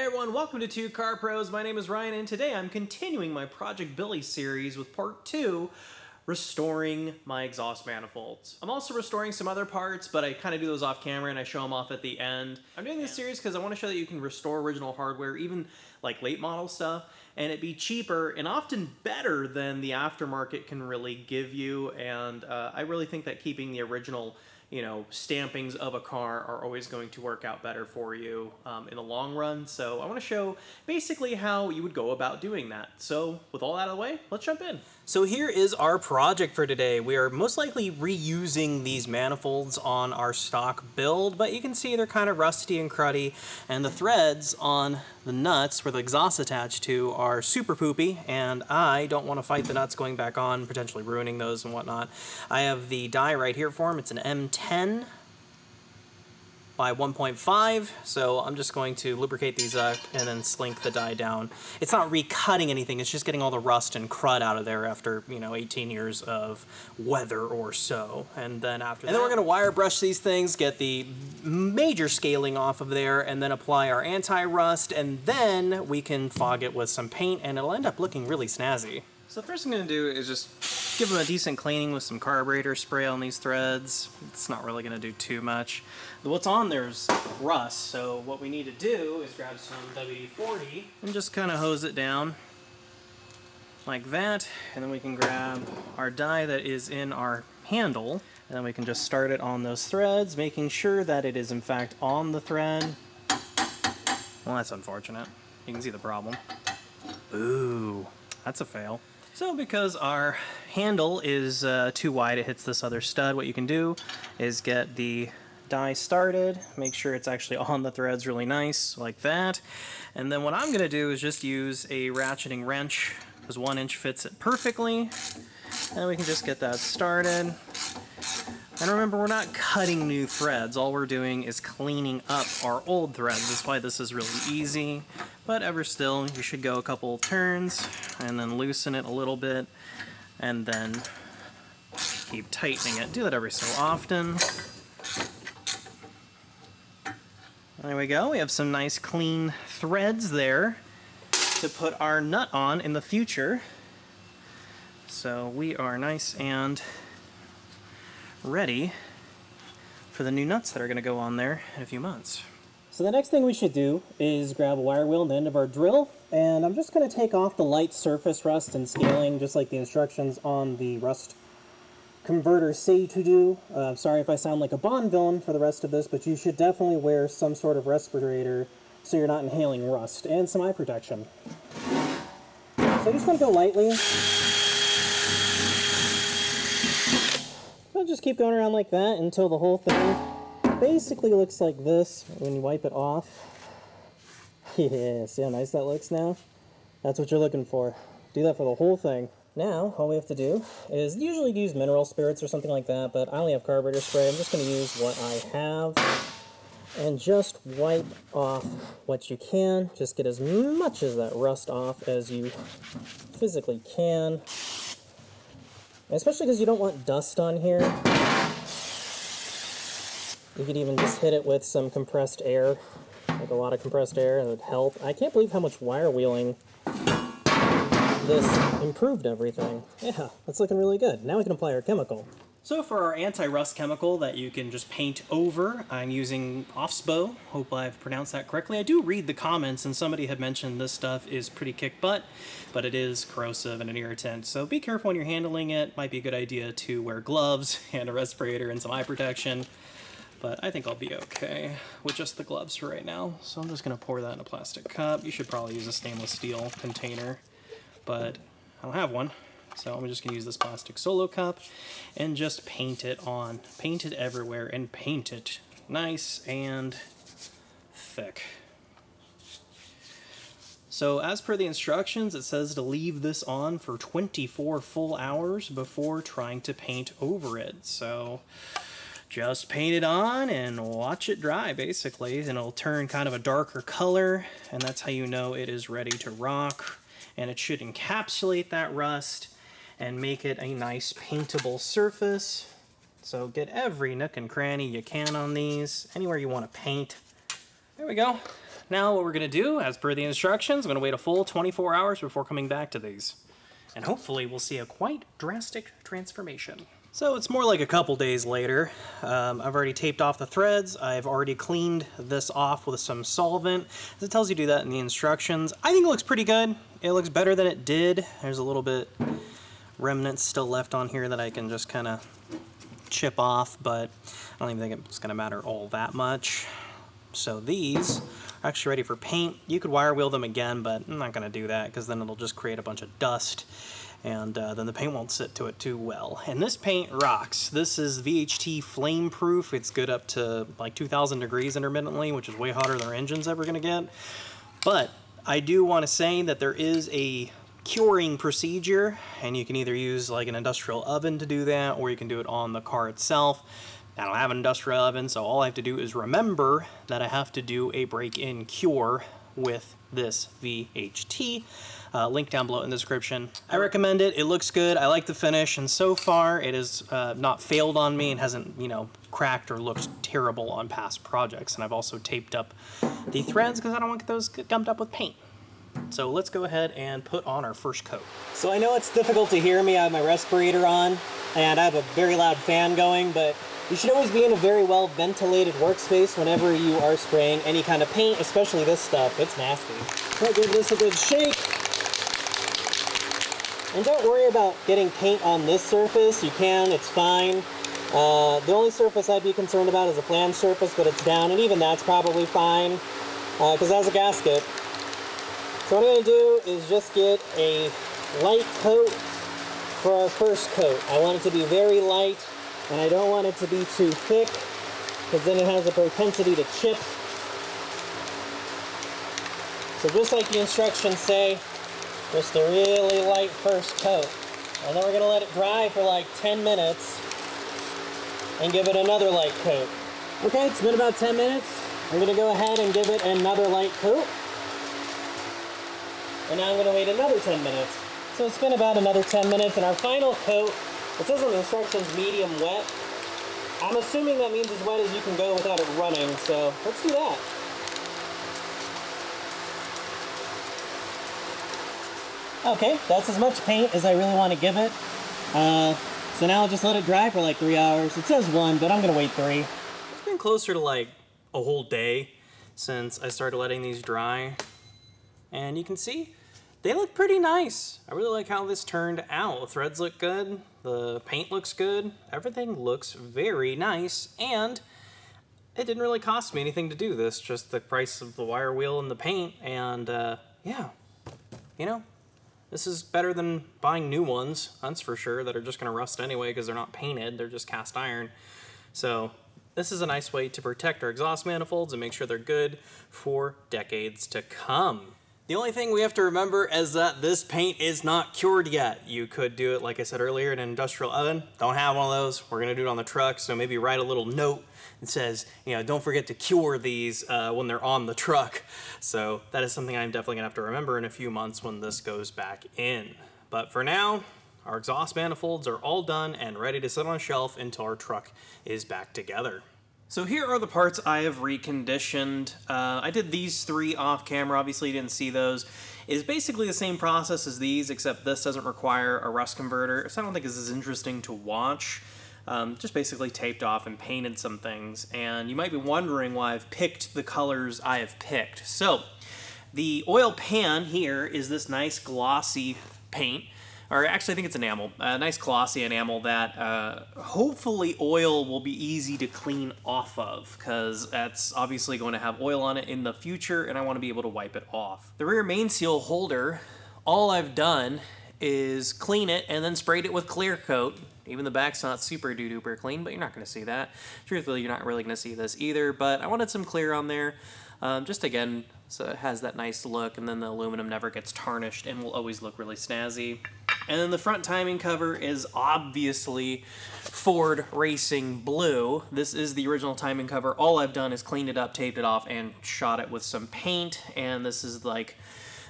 everyone, welcome to Two Car Pros. My name is Ryan, and today I'm continuing my Project Billie series with part 2, restoring my exhaust manifolds. I'm also restoring some other parts, but I kind of do those off camera and I show them off at the end. I'm doing this series because I want to show that you can restore original hardware, even like late model stuff, and it'd be cheaper and often better than the aftermarket can really give you. And I really think that keeping the original stampings of a car are always going to work out better for you in the long run. So I want to show basically how you would go about doing that. So with all that out of the way, let's jump in. So here is our project for today. We are most likely reusing these manifolds on our stock build, but you can see they're kind of rusty and cruddy, and the threads on the nuts where the exhaust attached to are super poopy, and I don't want to fight the nuts going back on, potentially ruining those and whatnot. I have the die right here for them. It's an M10 by 1.5, so I'm just going to lubricate these up and then slink the die down. It's not recutting anything, it's just getting all the rust and crud out of there after 18 years of weather or so. And then then we're gonna wire brush these things, get the major scaling off of there, and then apply our anti-rust, and then we can fog it with some paint, and it'll end up looking really snazzy. So the first thing I'm gonna do is just give them a decent cleaning with some carburetor spray on these threads. It's not really gonna do too much. What's on there is rust, so what we need to do is grab some WD-40 and just kind of hose it down like that, and then we can grab our die that is in our handle, and then we can just start it on those threads, making sure that it is in fact on the thread. Well, that's unfortunate. You can see the problem. Ooh, that's a fail. So because our handle is too wide, it hits this other stud, what you can do is get the die started, make sure it's actually on the threads really nice, like that. And then what I'm going to do is just use a ratcheting wrench, because 1 inch fits it perfectly. And we can just get that started. And remember, we're not cutting new threads. All we're doing is cleaning up our old threads. That's why this is really easy. But ever still, you should go a couple turns and then loosen it a little bit and then keep tightening it. Do that every so often. There we go. We have some nice clean threads there to put our nut on in the future. So we are nice and ready for the new nuts that are going to go on there in a few months. So the next thing we should do is grab a wire wheel and the end of our drill, and I'm just going to take off the light surface rust and scaling just like the instructions on the rust converter say to do. Sorry if I sound like a Bond villain for the rest of this, but you should definitely wear some sort of respirator so you're not inhaling rust, and some eye protection. So I just want to go lightly. I'll just keep going around like that until the whole thing basically looks like this when you wipe it off. Yeah, see how nice that looks now? That's what you're looking for. Do that for the whole thing. Now, all we have to do is usually use mineral spirits or something like that, but I only have carburetor spray. I'm just going to use what I have and just wipe off what you can. Just get as much of that rust off as you physically can. Especially because you don't want dust on here. You could even just hit it with some compressed air, like a lot of compressed air, and it would help. I can't believe how much wire wheeling this improved everything. Yeah, that's looking really good. Now we can apply our chemical. So for our anti-rust chemical that you can just paint over, I'm using Offsbo. Hope I've pronounced that correctly. I do read the comments, and somebody had mentioned this stuff is pretty kick butt, but it is corrosive and an irritant. So be careful when you're handling it. Might be a good idea to wear gloves and a respirator and some eye protection. But I think I'll be okay with just the gloves for right now. So I'm just going to pour that in a plastic cup. You should probably use a stainless steel container, but I don't have one. So I'm just going to use this plastic solo cup and just paint it on. Paint it everywhere and paint it nice and thick. So as per the instructions, it says to leave this on for 24 full hours before trying to paint over it. So just paint it on and watch it dry, basically, and it'll turn kind of a darker color, and that's how you know it is ready to rock. And it should encapsulate that rust and make it a nice paintable surface. So get every nook and cranny you can on these, anywhere you want to paint. There we go. now what we're gonna do, as per the instructions, I'm gonna wait a full 24 hours before coming back to these. And hopefully we'll see a quite drastic transformation. So it's more like a couple days later. I've already taped off the threads. I've already cleaned this off with some solvent. It tells you to do that in the instructions. I think it looks pretty good. It looks better than it did. There's a little bit remnants still left on here that I can just kind of chip off, but I don't even think it's going to matter all that much. So these are actually ready for paint. You could wire wheel them again, but I'm not going to do that because then it'll just create a bunch of dust, and then the paint won't sit to it too well. And this paint rocks. This is VHT flame proof. It's good up to like 2,000 degrees intermittently, which is way hotter than our engine's ever going to get. But I do want to say that there is a curing procedure, and you can either use like an industrial oven to do that, or you can do it on the car itself. I don't have an industrial oven, so all I have to do is remember that I have to do a break-in cure with this VHT. Link down below in the description. I recommend it. It looks good. I like the finish, and so far it has not failed on me and hasn't, you know, cracked or looked terrible on past projects. And I've also taped up the threads because I don't want those gummed up with paint. So let's go ahead and put on our first coat. So I know it's difficult to hear me. I have my respirator on, and I have a very loud fan going, but you should always be in a very well ventilated workspace whenever you are spraying any kind of paint, especially this stuff. It's nasty. So give this a good shake. And don't worry about getting paint on this surface. You can, it's fine. The only surface I'd be concerned about is the flange surface, but it's down, and even that's probably fine because that's a gasket. So what I'm going to do is just get a light coat for our first coat. I want it to be very light, and I don't want it to be too thick because then it has a propensity to chip. So just like the instructions say, just a really light first coat. And then we're going to let it dry for like 10 minutes and give it another light coat. Okay, it's been about 10 minutes. I'm going to go ahead and give it another light coat. And now I'm going to wait another 10 minutes. So it's been about another 10 minutes, and our final coat, it says on the instructions medium wet. I'm assuming that means as wet as you can go without it running, so let's do that. Okay, that's as much paint as I really want to give it. So now I'll just let it dry for like 3 hours. It says 1, but I'm going to wait 3. It's been closer to like a whole day since I started letting these dry. And you can see, they look pretty nice. I really like how this turned out. The threads look good, the paint looks good, everything looks very nice, and it didn't really cost me anything to do this, just the price of the wire wheel and the paint, and yeah, you know, this is better than buying new ones, that's for sure, that are just gonna rust anyway because they're not painted, they're just cast iron. So this is a nice way to protect our exhaust manifolds and make sure they're good for decades to come. The only thing we have to remember is that this paint is not cured yet. You could do it, like I said earlier, in an industrial oven. Don't have one of those. We're gonna do it on the truck, so maybe write a little note that says, you know, don't forget to cure these when they're on the truck. So that is something I'm definitely gonna have to remember in a few months when this goes back in. But for now, our exhaust manifolds are all done and ready to sit on a shelf until our truck is back together. So here are the parts I have reconditioned. I did these 3 off camera, obviously you didn't see those. It is basically the same process as these, except this doesn't require a rust converter, so I don't think this is interesting to watch. Just basically taped off and painted some things, and you might be wondering why I've picked the colors I have picked. So, the oil pan here is this nice glossy paint. Or actually I think it's enamel, a nice glossy enamel that hopefully oil will be easy to clean off of, because that's obviously going to have oil on it in the future and I want to be able to wipe it off. The rear main seal holder, all I've done is clean it and then sprayed it with clear coat. Even the back's not super duper clean, but you're not going to see that. Truthfully, you're not really going to see this either, but I wanted some clear on there. Just again, so it has that nice look, and then the aluminum never gets tarnished and will always look really snazzy. And then the front timing cover is obviously Ford Racing Blue. This is the original timing cover. All I've done is cleaned it up, taped it off, and shot it with some paint, and this is like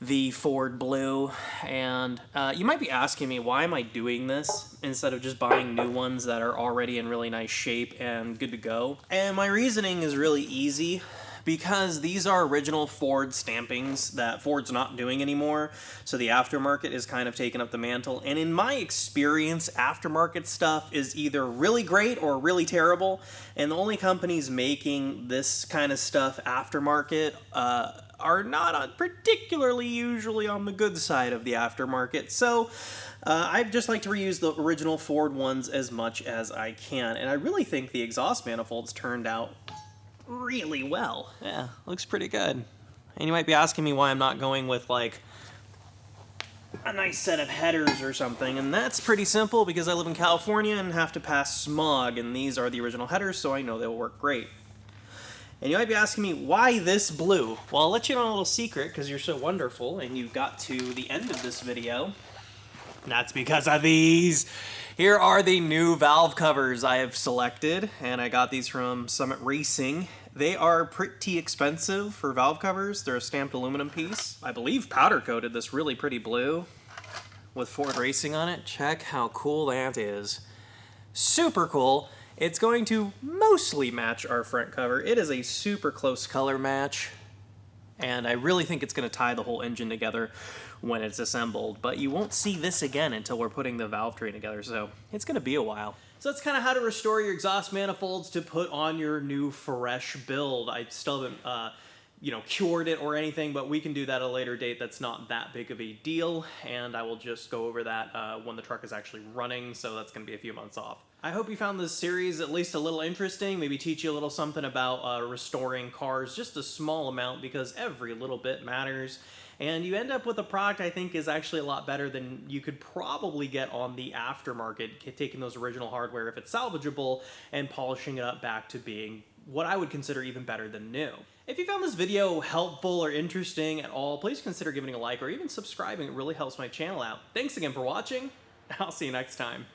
the Ford Blue. And you might be asking me, why am I doing this instead of just buying new ones that are already in really nice shape and good to go? And my reasoning is really easy. because these are original Ford stampings that Ford's not doing anymore, so the aftermarket is kind of taking up the mantle. And in my experience, aftermarket stuff is either really great or really terrible, and the only companies making this kind of stuff aftermarket are not particularly usually on the good side of the aftermarket. So I'd just like to reuse the original Ford ones as much as I can, and I really think the exhaust manifolds turned out really well. Yeah, looks pretty good. And you might be asking me why I'm not going with like a nice set of headers or something, and that's pretty simple because I live in California and have to pass smog, and these are the original headers, so I know they'll work great. And you might be asking me, why this blue? Well, I'll let you know a little secret because you're so wonderful and you got to the end of this video. And that's because of these. Here are the new valve covers I have selected, and I got these from Summit Racing. They are pretty expensive for valve covers. They're a stamped aluminum piece. I believe powder coated this really pretty blue with Ford Racing on it. Check how cool that is. Super cool. It's going to mostly match our front cover. It is a super close color match, and I really think it's going to tie the whole engine together when it's assembled, but you won't see this again until we're putting the valve train together, so it's going to be a while. So that's kind of how to restore your exhaust manifolds to put on your new fresh build. I still haven't cured it or anything, but we can do that at a later date. That's not that big of a deal, and I will just go over that when the truck is actually running, so that's going to be a few months off. I hope you found this series at least a little interesting, maybe teach you a little something about restoring cars, just a small amount, because every little bit matters. And you end up with a product I think is actually a lot better than you could probably get on the aftermarket, taking those original hardware, if it's salvageable, and polishing it up back to being what I would consider even better than new. If you found this video helpful or interesting at all, please consider giving it a like or even subscribing. It really helps my channel out. Thanks again for watching. I'll see you next time.